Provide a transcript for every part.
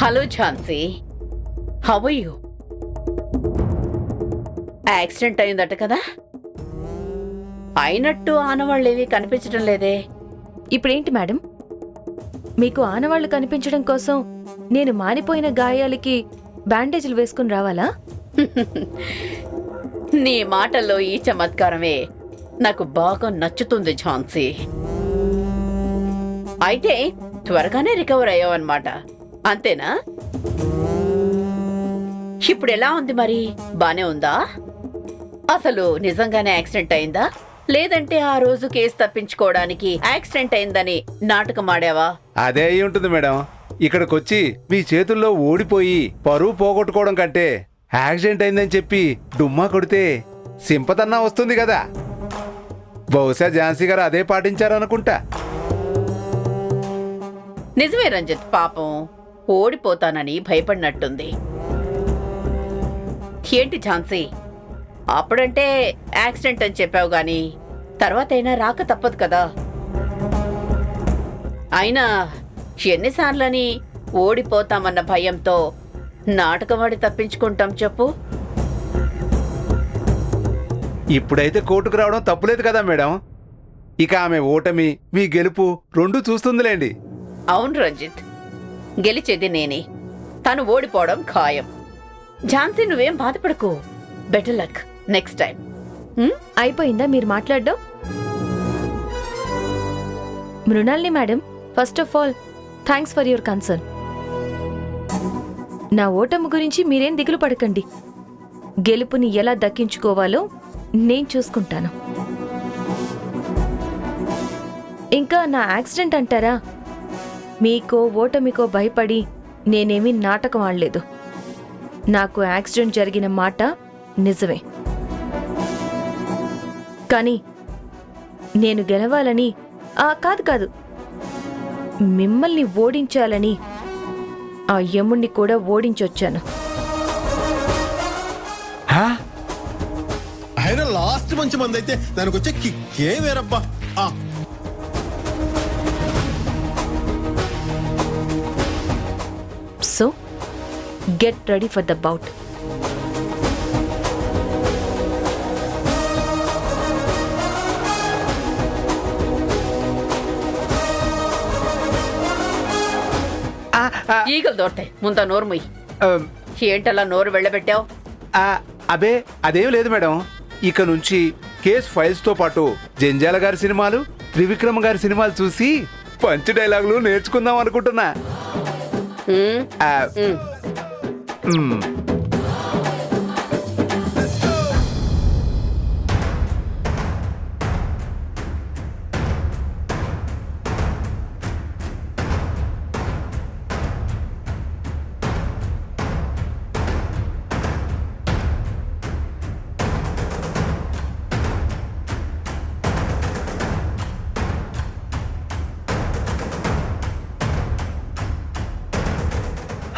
Hello Jhansi, how are you? Accident అయిందట కదా? అయినట్టు ఆనవాళ్ళేవి కనిపించడం లేదే. ఇప్పుడేంటి మేడం, మీకు ఆనవాళ్లు కనిపించడం కోసం నేను మానిపోయిన గాయాలకి బ్యాండేజీలు వేసుకుని రావాలా? నీ మాటల్లో ఈ చమత్కారమే నాకు బాగా నచ్చుతుంది ఝాన్సీ. అయితే త్వరగానే రికవర్ అయ్యావన్నమాట, అంతేనా? ఇప్పుడు ఎలా ఉంది మరి? బానే ఉందా? అసలు నిజంగానే యాక్సిడెంట్ అయిందా, లేదంటే ఆ రోజు కేసు తప్పించుకోవడానికి యాక్సిడెంట్ అయిందని నాటకం ఆడావా? అదే అయి ఉంటుంది మేడం. ఇక్కడికొచ్చి మీ చేతుల్లో ఓడిపోయి పరువు పోగొట్టుకోవడం కంటే యాక్సిడెంట్ అయిందని చెప్పి డుమ్మా కొడితే సింపతన్నా వస్తుంది కదా. బహుశా ఝాన్సీ గారు అదే పాటించారనుకుంటా. నిజమే రంజిత్, పాపం ఓడిపోతానని భయపడినట్టుంది. ఏంటి ఝాన్సీ, అప్పుడంటే యాక్సిడెంట్ అని చెప్పావు గాని తర్వాతైనా రాక తప్పదు కదా. అయినా ఎన్నిసార్లని ఓడిపోతామన్న భయంతో నాటకవాడి తప్పించుకుంటాం చెప్పు? ఇప్పుడైతే కోర్టుకు రావడం తప్పులేదు కదా మేడం. ఇక ఆమె ఓటమి మీ గెలుపు రెండూ చూస్తుందిలేండి. అవును రంజిత్, గెలిచేది నేనే, తను ఓడిపోవడం ఖాయం. ఝాన్సీ నువ్వేం బాధపడకు. Better luck next time. అయిపోయిందా మీరు మాట్లాడడం? Mrinalini madam, first of all thanks for your concern. నా ఓటమి గురించి మీరేం దిగులు పడకండి. గెలుపుని ఎలా దక్కించుకోవాలో నేను చూసుకుంటాను. ఇంకా నా యాక్సిడెంట్ అంటారా? మీకో ఓటమికో భయపడి నేనేమీ నాటకం ఆడలేదు. నాకు యాక్సిడెంట్ జరిగిన మాట నిజమే, కానీ నేను గెలవాలని కాదు మిమ్మల్ని ఓడించాలని ఆ యముణ్ణి కూడా ఓడించొచ్చాను. ఆయన లాస్ట్ మంచి మంది అయితే దానికి వచ్చే కిక్కే వేరబ్బా. So get ready for the bout. ఈగలు దొరతాయి, ముందా నోరు మొయ్యి. ఏంటలా నోరు వెళ్ళబెట్టావు? అబే అదేం లేదు మేడం. ఇక నుంచి కేస్ ఫైల్స్ తో పాటు జంజాల గారి సినిమాలు, త్రివిక్రమ గారి సినిమాలు చూసి పంచ్ డైలాగులు నేర్చుకుందాం అనుకుంటున్నా.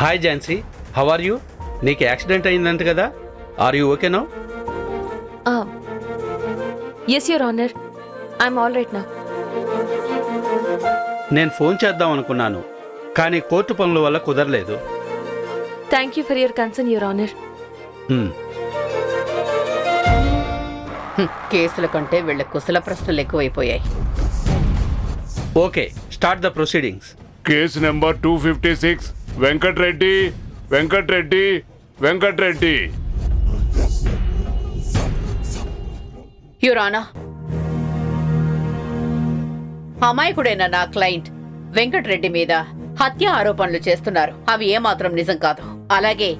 Hi Jhansi, how are you? నీకు యాక్సిడెంట్ అయిందంట కదా, are you okay now? Yes your honour, I'm all right now. నేను ఫోన్ చేద్దాం అనుకున్నాను, కానీ కోర్టు పనుల వల్ల కుదరలేదు. Thank you for your concern your honour. కేసుల కంటే వీళ్ళ కుశల ప్రశ్నలు ఎక్కువైపోయాయి. Okay, start the proceedings. Case number 256, Venkatreddy Venkatreddy Venkatreddy. Your honour, అమాయకుడైన నా క్లయింట్ వెంకట్రెడ్డి మీద హత్య ఆరోపణలు చేస్తున్నారు. అవి ఏమాత్రం నిజం కాదు. అలాగే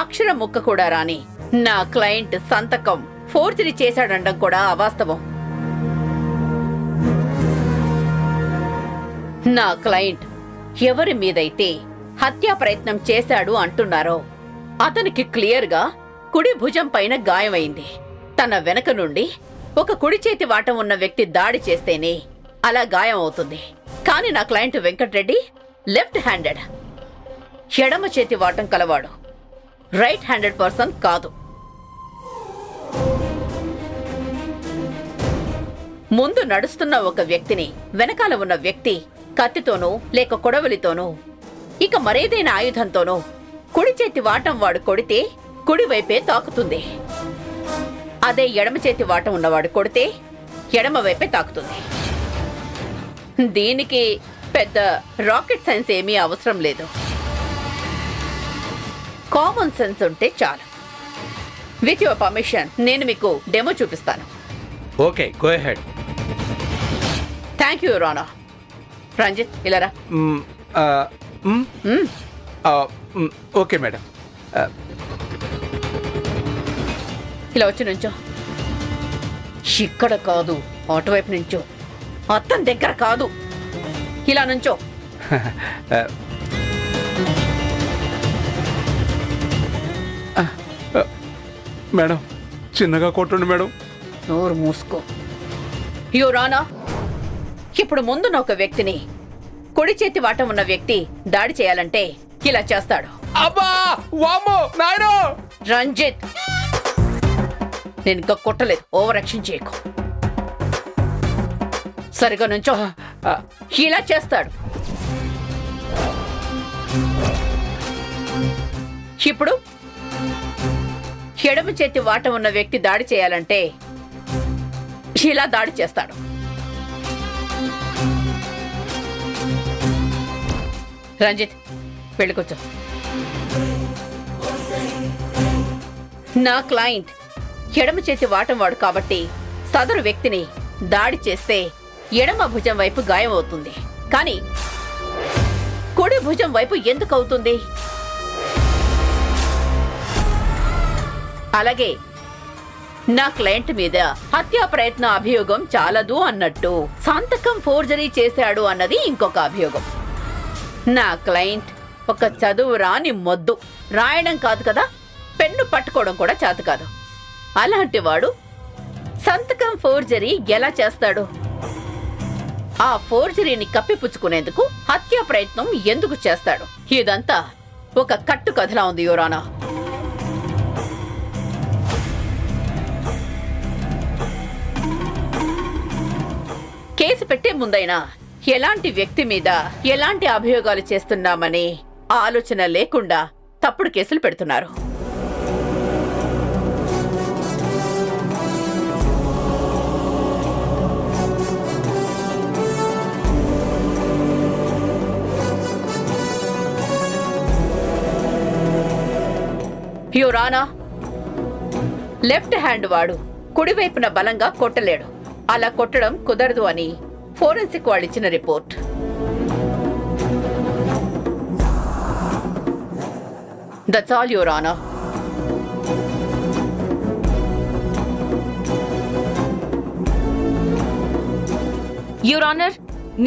అక్షరం ముక్క కూడా రాని నా క్లయింట్ సంతకం ఫోర్జరీ చేశాడనడం కూడా అవాస్తవం. నా క్లయింట్ ఎవరి మీదైతే హత్యా ప్రయత్నం చేశాడు అంటున్నారో అతనికి క్లియర్గా కుడి భుజం పైన గాయమైంది. తన వెనక నుండి ఒక కుడి చేతి వాటం ఉన్న వ్యక్తి దాడి చేస్తేనే అలా గాయం అవుతుంది. కానీ నా క్లయింట్ వెంకట్రెడ్డి లెఫ్ట్ హ్యాండెడ్, ఎడమ చేతి వాటం కలవాడు, రైట్ హ్యాండెడ్ పర్సన్ కాదు. ముందు నడుస్తున్న ఒక వ్యక్తిని వెనకాల ఉన్న వ్యక్తి కత్తితోనూ లేక కొడవలితోనూ ఇక మరేదైనా ఆయుధంతోనో కుడి చేతి వాటం వాడు కొడితే కుడి వైపే తాకుతుంది. అదే ఎడమ చేతి వాటం ఉన్నవాడు కొడితే ఎడమ వైపే తాకుతుంది. దీనికి పెద్ద రాకెట్ సైన్స్ ఏమీ అవసరం లేదు. కామన్ సెన్స్ ఉంటే చాలు. విత్ యువర్ పర్మిషన్ నేను మీకు డెమో చూపిస్తాను. Okay, go ahead. Thank you your honour. Ranjit ఇలారా. Okay madam. ఇలా వచ్చి నుంచో. ఇక్కడ కాదు, అటువైపు నుంచో. అతని దగ్గర కాదు, ఇలా నుంచో. మేడం చిన్నగా కొట్టండి మేడం. నోరు మూసుకో. యువరానా, ఇప్పుడు ముందున్న ఒక వ్యక్తిని, కుడి చేతి వాటం ఉన్న వ్యక్తి దాడి చేయాలంటే ఇలా చేస్తాడు. అబ్బా వామ్మో నాయనో. రంజిత్, నేను ఇంకా కొట్టలేదు, ఓవర్ యాక్షన్ చేయకు. సరిగా నుంచో. ఇలా చేస్తాడు. ఇప్పుడు ఎడమ చేతి వాటం ఉన్న వ్యక్తి దాడి చేయాలంటే ఇలా దాడి చేస్తాడు. రంజిత్ వెళ్ళికొచ్చు. నా క్లయింట్ ఎడమ చేతి వాటం వాడు కాబట్టి సదరు వ్యక్తిని దాడి చేస్తే ఎడమ భుజం వైపు గాయం అవుతుంది. కానీ కుడి భుజం వైపు ఎందుకు అవుతుంది? అలాగే నా క్లయింట్ మీద హత్యా ప్రయత్న అభియోగం చాలదు అన్నట్టు సంతకం ఫోర్జరీ చేశాడు అన్నది ఇంకొక అభియోగం. నా క్లయింట్ ఒక చదువు రాని మొద్దు. రాయడం కాదు కదా, పెన్ను పట్టుకోవడం కూడా చేత కాదు. అలాంటి వాడు సంతకం ఫోర్జరీ ఎలా చేస్తాడు? ఆ ఫోర్జరీని కప్పిపుచ్చుకునేందుకు హత్యా ప్రయత్నం ఎందుకు చేస్తాడు? ఇదంతా ఒక కట్టు కథలా ఉంది యువరానా. కేసు పెట్టే ముందైనా ఎలాంటి వ్యక్తి మీద ఎలాంటి అభియోగాలు చేస్తున్నామని ఆలోచన లేకుండా తప్పుడు కేసులు పెడుతున్నారు. యువరానా, లెఫ్ట్ హ్యాండ్ వాడు కుడివైపున బలంగా కొట్టలేడు. అలా కొట్టడం కుదరదు అని ఫోరెన్సిక్ వాళ్ళు ఇచ్చిన report. That's all your honour. Your honour,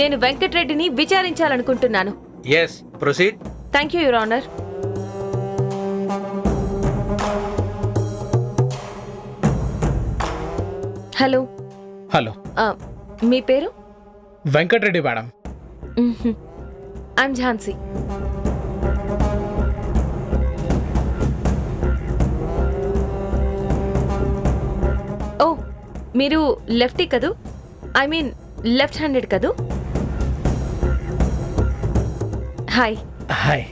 నేను వెంకట్రెడ్డిని విచారించాలనుకుంటున్నాను. Yes, proceed. Thank you your honour. Hello. Hello, మీ పేరు? వెంకటరెడ్డి మేడం. ఐఎమ్ ఝాన్సీ. ఓ, మీరు లెఫ్టీ కదూ? ఐ మీన్ లెఫ్ట్ హ్యాండెడ్ కదూ? హాయ్. హాయ్.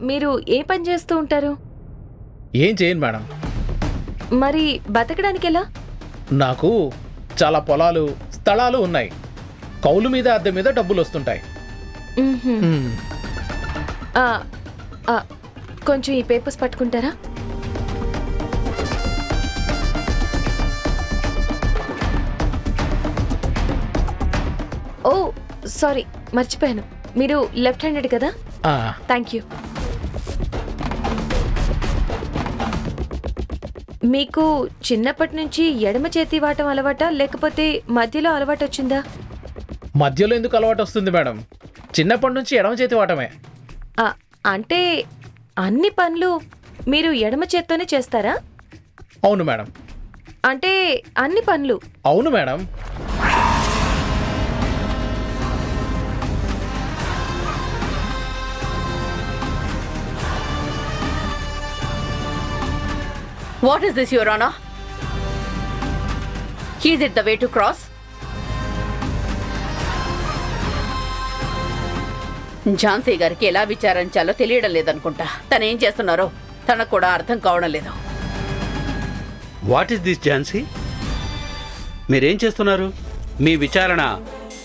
మీరు ఏ పని చేస్తూ ఉంటారు? ఏం చేయను మేడం. మరి బతకడానికి ఎలా? నాకు చాలా పొలాలు, స్థలాలు ఉన్నాయి. కౌలు మీద, అద్దె మీద డబ్బులు వస్తుంటాయి. కొంచెం ఈ పేపర్స్ పట్టుకుంటారా? ఓ సారీ, మర్చిపోయాను. మీరు లెఫ్ట్ హ్యాండెడ్ కదా? Thank you. మీకు చిన్నప్పటి నుంచి ఎడమ చేతి వాటం అలవాటా, లేకపోతే మధ్యలో అలవాటు వచ్చిందా? మధ్యలో ఎందుకు అలవాటు వస్తుంది మేడం? చిన్నప్పటి నుంచి ఎడమ చేతి వాటమే. అంటే అన్ని పనులు మీరు ఎడమ చేత్తోనే చేస్తారా? అవును మేడం. అంటే అన్ని పనులు? అవును madam. What is this, Your Honor? Is it the way to cross? Jhansi గారికి ఎలా విచారించాలో తెలియడం లేదనుకుంటా. తనేం చేస్తున్నారో తనకు కూడా అర్థం కావడం లేదు. What is this Jhansi? మీరేం చేస్తున్నారు? మీ విచారణ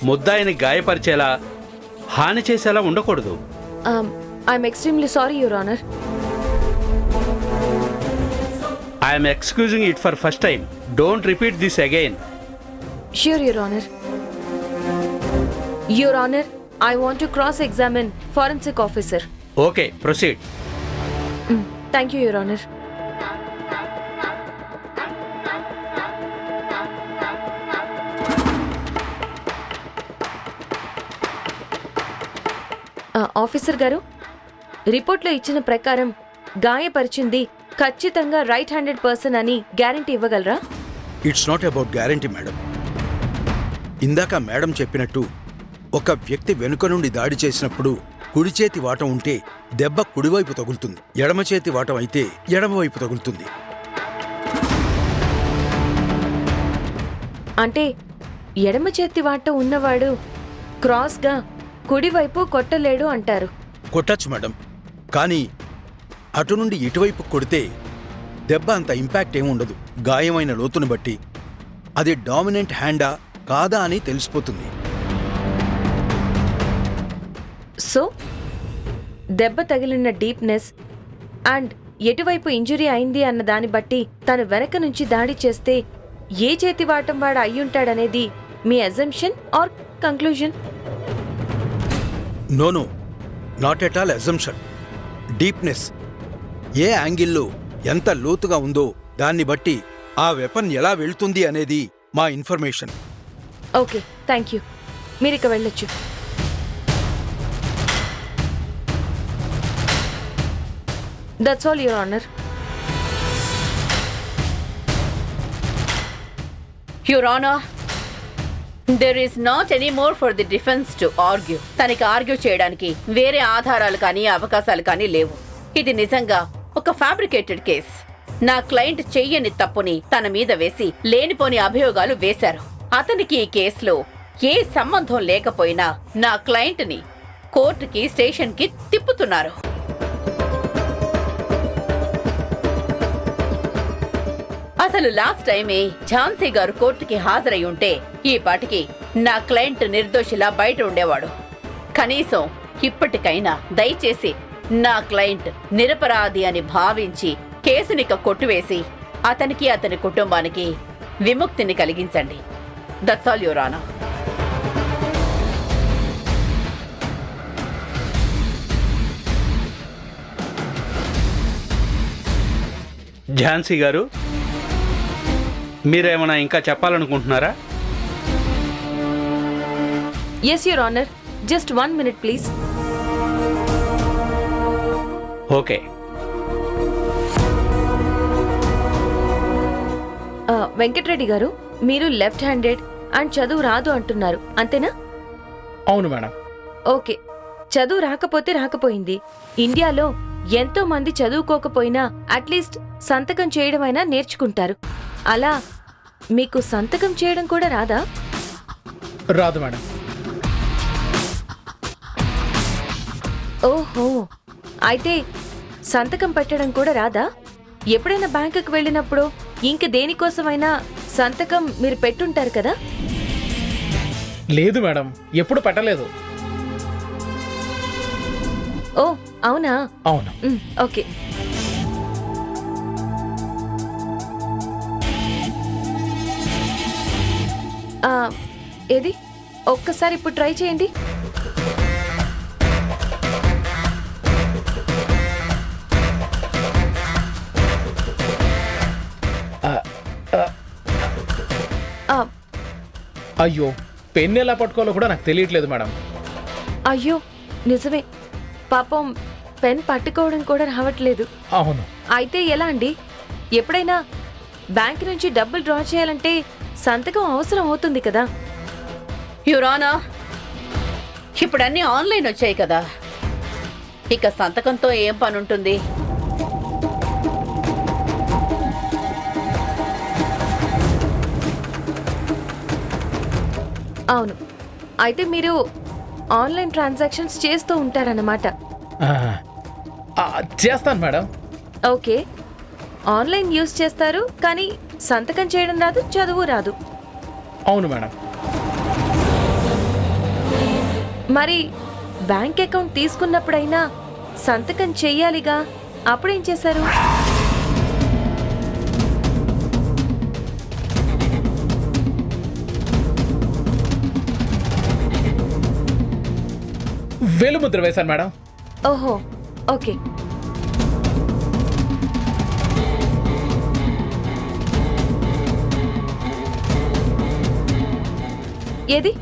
ముద్దాయిని గాయపరిచేలా, హాని చేసేలా ఉండకూడదు. I'm extremely sorry your honour. I'm excusing it for first time. Don't repeat this again. Sure, Your Honor. Your Honor, I want to cross-examine forensic officer. Okay, proceed. Thank you, Your Honor. Officer గారు, రిపోర్ట్లో ఇచ్చిన ప్రకారం గాయపరిచింది ఖచ్చితంగా right handed person అని guarantee ఇవ్వగలరా? It's not about guarantee madam. ఇందాక madam చెప్పినట్టు ఒక వ్యక్తి వెనుక నుండి దాడి చేసినప్పుడు కుడి చేతి వాటం ఉంటే దెబ్బ కుడివైపు తగులుతుంది, ఎడమ చేతి వాటం అయితే ఎడమవైపు తగులుతుంది. అంటే ఎడమ చేతి వాట ఉన్నవాడు క్రాస్గా కుడివైపు కొట్టలేడు అంటారు. కొట్టచ్చు మేడం, కానీ అటు నుండి ఇటువైపు కొడితే దెబ్బ అంత ఇంపాక్ట్ ఏముండదు. గాయమైన లోతును బట్టి అది డామినెంట్ హ్యాండా కాదా అని తెలిసిపోతుంది. సో దెబ్బ తగిలిన డీప్నెస్ అండ్ ఎటువైపు ఇంజురీ అయింది అన్న దాన్ని బట్టి తను వెనక నుంచి దాడి చేస్తే ఏ చేతి వాటం వాడు అయ్యుంటాడనేది మీ assumption or conclusion? No, not at all assumption. Deepness, ఏ యాంగిల్లో ఎంత లోతుగా ఉందో దాన్ని బట్టి ఆ వెపన్ ఎలా వెళ్తుంది అనేది మా ఇన్ఫర్మేషన్. Okay, thank you. మీరిక వెళ్ళొచ్చు. That's all your honour. Your honour, there is not any more for the defense to argue. తనకి ఆర్గ్యూ చేయడానికి వేరే ఆధారాలు కానీ అవకాశాలు కానీ లేవు. ఇది నిజంగా ఒక ఫ్యాబ్రికేటెడ్ కేస్. నా క్లయింట్ చెయ్యని తప్పుని తన మీద వేసి లేనిపోని అభియోగాలు వేశారు. అతనికి ఈ కేసులో ఏ సంబంధం లేకపోయినా నా క్లయింట్ని కోర్టుకి, స్టేషన్కి తిప్పుతున్నారు. అసలు లాస్ట్ టైమే ఝాన్సీ గారు కోర్టుకి హాజరై ఉంటే ఈ పాటికి నా క్లయింట్ నిర్దోషిలా బయట ఉండేవాడు. కనీసం ఇప్పటికైనా దయచేసి నా క్లయింట్ నిరపరాధి అని భావించి కేసునిక కొట్టివేసి అతనికి, అతని కుటుంబానికి విముక్తిని కలిగించండి. That's all your honour. Jhansi గారు, మీరేమైనా ఇంకా చెప్పాలనుకుంటున్నారా? Yes your honour, just 1 minute please. Okay. Venkatareddy గారు, మీరు లెఫ్ట్ హ్యాండెడ్ అండ్ చదువు రాదు అంటున్నారు, అంతేనా? అవును మేడం. ఓకే, చదువు రాకపోతే రాకపోయింది. ఇండియాలో ఎంతో మంది చదువుకోకపోయినా అట్లీస్ట్ సంతకం చేయడమైనా నేర్చుకుంటారు. అలా మీకు సంతకం చేయడం కూడా రాదా? రాదు మేడం. ఓహో, అయితే సంతకం పెట్టడం కూడా రాదా? ఎప్పుడైనా బ్యాంకుకి వెళ్ళినప్పుడు ఇంక దేనికోసమైనా సంతకం మీరు పెట్టుంటారు కదా? లేదు మేడం, ఎప్పుడు పెట్టలేదు. ఓ అవునా? అవును. ఓకే. ఏది ఒక్కసారి ఇప్పుడు ట్రై చేయండి. అయ్యో, పెన్ ఎలా పట్టుకోవాలో కూడా నాకు తెలియట్లేదు మేడం. అయ్యో నిజమే, పాపం పెన్ పట్టుకోవడం కూడా రావట్లేదు. అవును. అయితే ఎలా అండి? ఎప్పుడైనా బ్యాంక్ నుంచి డబ్బులు డ్రా చేయాలంటే సంతకం అవసరం అవుతుంది కదా? యువర్ ఆనర్, ఇప్పుడు అన్నీ ఆన్లైన్ వచ్చాయి కదా, ఇక సంతకంతో ఏం పని ఉంటుంది? అవును. అయితే మీరు ఆన్లైన్ ట్రాన్సాక్షన్స్ చేస్తూ ఉంటారన్నమాట. ఆ, ఆ, చేస్తాను మేడం. ఓకే, ఆన్లైన్ యూస్ చేస్తారు కానీ సంతకం చేయడం రాదు, చదువు రాదు. అవును మేడం. మరి బ్యాంక్ అకౌంట్ తీసుకున్నప్పుడైనా సంతకం చెయ్యాలిగా, అప్పుడేం చేశారు? వేలుముద్ర వేశాను మేడం. ఓహో, ఓకే. ఏది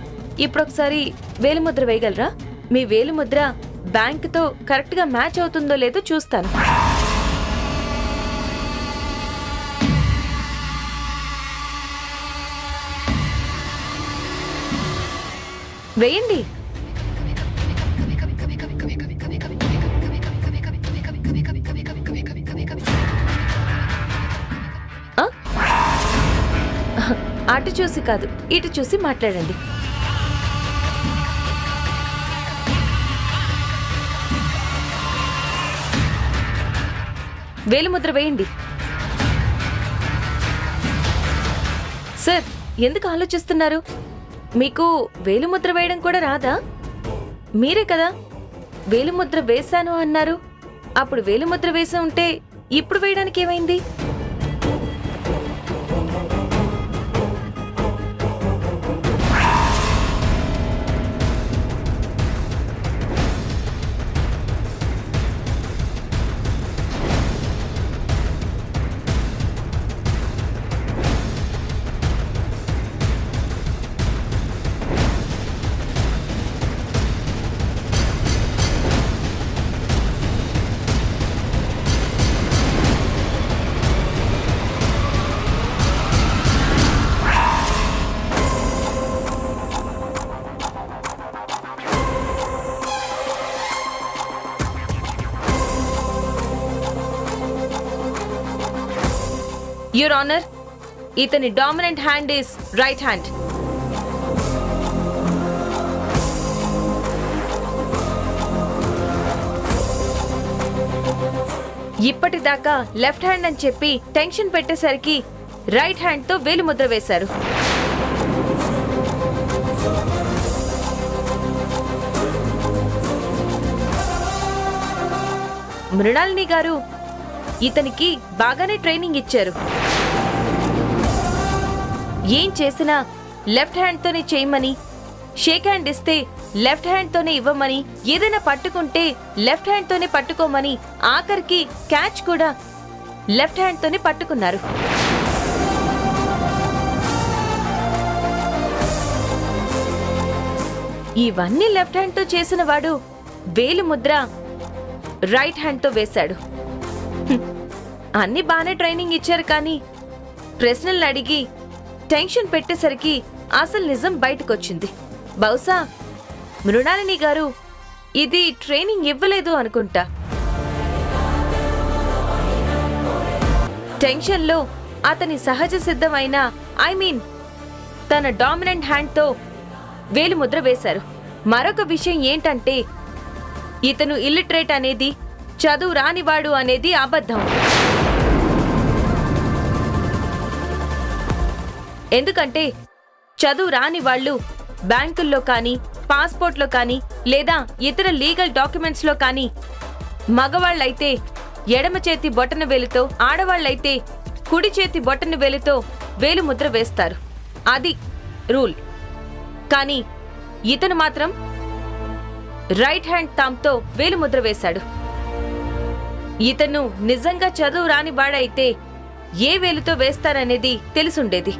ఇప్పుడు ఒకసారి వేలిముద్ర వేయగలరా? మీ వేలిముద్ర బ్యాంకుతో కరెక్ట్గా మ్యాచ్ అవుతుందో లేదో చూస్తాను. వేయండి. ఆ? అటు చూసి కాదు, ఇటు చూసి మాట్లాడండి. వేలిముద్ర వేయండి. సార్, ఎందుకు ఆలోచిస్తున్నారు? మీకు వేలిముద్ర వేయడం కూడా రాదా? మీరే కదా వేలిముద్ర వేశాను అన్నారు. అప్పుడు వేలిముద్ర వేసి ఉంటే ఇప్పుడు వేయడానికి ఏమైంది? యువర్ ఆనర్, ఇతని dominant hand is right hand. ఇప్పటిదాకా లెఫ్ట్ హ్యాండ్ అని చెప్పి టెన్షన్ పెట్టేసరికి రైట్ హ్యాండ్ తో వేలిముద్ర వేశారు. మృణాలిని గారు ఇతనికి బాగానే ట్రైనింగ్ ఇచ్చారు. ఏం చేసినా లెఫ్ట్ హ్యాండ్ తోనే చేయమని, షేక్ హ్యాండ్ ఇస్తే లెఫ్ట్ హ్యాండ్ తోనే ఇవ్వమని, ఏదైనా పట్టుకుంటే లెఫ్ట్ హ్యాండ్ తోనే పట్టుకోమని, ఆఖరికి క్యాచ్ కూడా లెఫ్ట్ హ్యాండ్ తోనే పట్టుకున్నారు. ఇవన్నీ లెఫ్ట్ హ్యాండ్ తో చేసిన వాడు వేలిముద్ర రైట్ హ్యాండ్ తో వేశాడు. అన్ని బాగానే ట్రైనింగ్ ఇచ్చారు కానీ ప్రశ్నలు అడిగి టెన్షన్ పెట్టేసరికి అసలు నిజం బయటకొచ్చింది. బహుశా మృణాలిని గారు ఇది ట్రైనింగ్ ఇవ్వలేదు అనుకుంటా. టెన్షన్లో అతని సహజ సిద్ధమైన తన డామినెంట్ హ్యాండ్తో వేలిముద్ర వేశారు. మరొక విషయం ఏంటంటే ఇతను ఇల్లిటరేట్ అనేది, చదువు రానివాడు అనేది అబద్ధం. ఎందుకంటే చదువు రాని వాళ్ళు బ్యాంకుల్లో కానీ, పాస్పోర్ట్లో కానీ, లేదా ఇతర లీగల్ డాక్యుమెంట్స్లో కానీ మగవాళ్ళైతే ఎడమ చేతి బొటన వేలుతో, ఆడవాళ్ళైతే కుడి చేతి బొటన వేలుతో వేలిముద్ర వేస్తారు. అది రూల్. కానీ ఇతను మాత్రం రైట్ హ్యాండ్ థంబ్తో వేలిముద్ర వేశాడు. ఇతను నిజంగా చదువు రాని వాడైతే ఏ వేలుతో వేస్తారనేది తెలుసుండేది.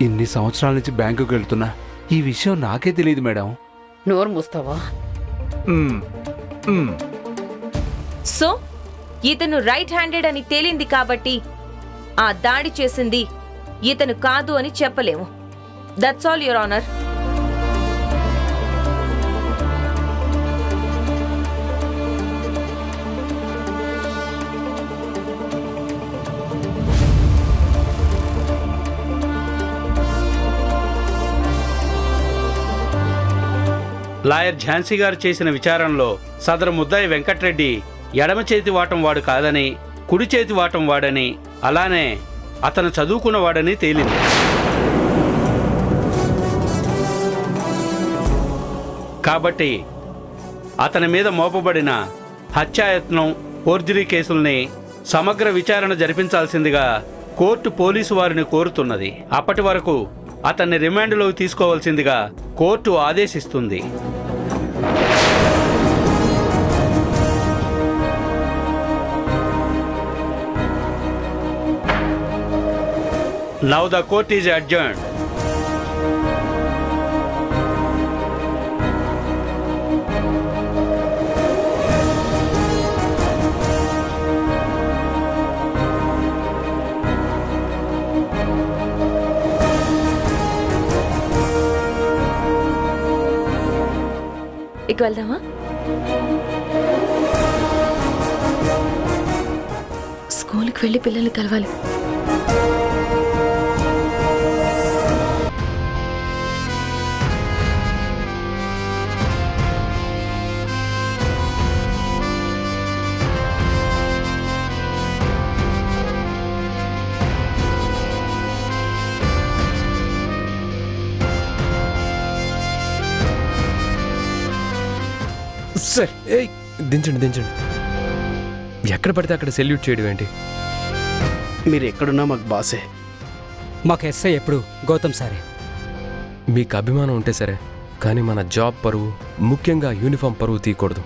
ఇన్ని సంవత్సరాల నుంచి బ్యాంకుకి వెళ్తున్నా ఈ విషయం నాకే తెలియదు మేడం. నోరు మూస్తావా? సో ఇతను రైట్ హ్యాండెడ్ అని తేలింది కాబట్టి ఆ దాడి చేసింది ఇతను కాదు అని చెప్పలేము. That's all your honour. Lawyer Jhansi గారు చేసిన విచారణలో సదరు ముద్దాయి వెంకట్రెడ్డి ఎడమ చేతి వాటం వాడు కాదని కుడి చేతి వాటం వాడని, అలానే అతను చదువుకున్నవాడని తేలింది. కాబట్టి అతని మీద మోపబడిన హత్యాయత్నం, ఫోర్జరీ కేసుల్ని సమగ్ర విచారణ జరిపించాల్సిందిగా కోర్టు పోలీసు వారిని కోరుతున్నది. అప్పటి వరకు అతన్ని రిమాండ్లోకి తీసుకోవాల్సిందిగా కోర్టు ఆదేశిస్తుంది. Now the court is adjourned. ఇక వెళ్దామా? స్కూల్కి వెళ్ళి పిల్లల్ని కలవాలి. సార్ ఏయ్ దించండి దించండి. ఎక్కడ పడితే అక్కడ సెల్యూట్ చేయడం ఏంటి? మీరు ఎక్కడున్నా మాకు బాసే. మాకు ఎస్ఐ ఎప్పుడు గౌతమ్ సారే. మీకు అభిమానం ఉంటే సరే, కానీ మన జాబ్ పరువు, ముఖ్యంగా యూనిఫామ్ పరువు తీయకూడదు.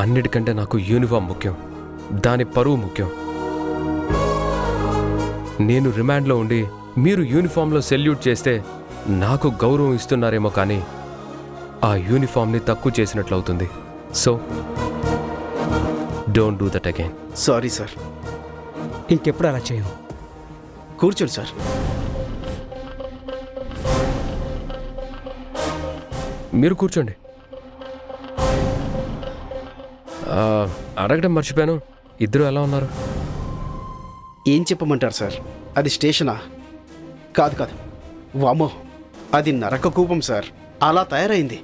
అన్నిటికంటే నాకు యూనిఫామ్ ముఖ్యం, దాని పరువు ముఖ్యం. నేను రిమాండ్లో ఉండి మీరు యూనిఫామ్లో సెల్యూట్ చేస్తే నాకు గౌరవం ఇస్తున్నారేమో, కానీ ఆ యూనిఫామ్ని తక్కువ చేసినట్లు అవుతుంది. So don't do that again. Sorry sir. ఇంకెప్పుడు అలా చేయం. కూర్చోండి సార్. మీరు కూర్చోండి. అడగడం మర్చిపోయాను, ఇద్దరు ఎలా ఉన్నారు? ఏం చెప్పమంటారు సార్? అది స్టేషనా? కాదు, వామో, అది నరక కూపం సార్. అలా తయారైంది.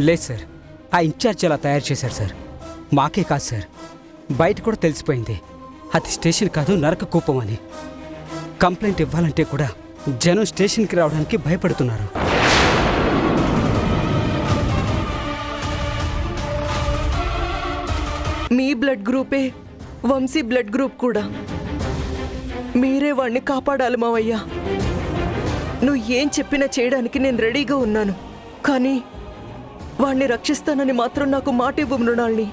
లేదు సార్, ఆ ఇన్ఛార్జ్ అలా తయారు చేశారు సార్. మాకే కాదు సార్, బయట కూడా తెలిసిపోయింది అది స్టేషన్ కాదు, నరక కూపం అని. కంప్లైంట్ ఇవ్వాలంటే కూడా జనం స్టేషన్కి రావడానికి భయపడుతున్నారు. మీ బ్లడ్ గ్రూపే వంశీ బ్లడ్ గ్రూప్ కూడా. మీరే వాణ్ణి కాపాడాలి మావయ్య. నువ్వు ఏం చెప్పినా చేయడానికి నేను రెడీగా ఉన్నాను, కానీ వాణ్ణి రక్షిస్తానని మాత్రం నాకు మాట ఇవ్వు మృణాల్ని.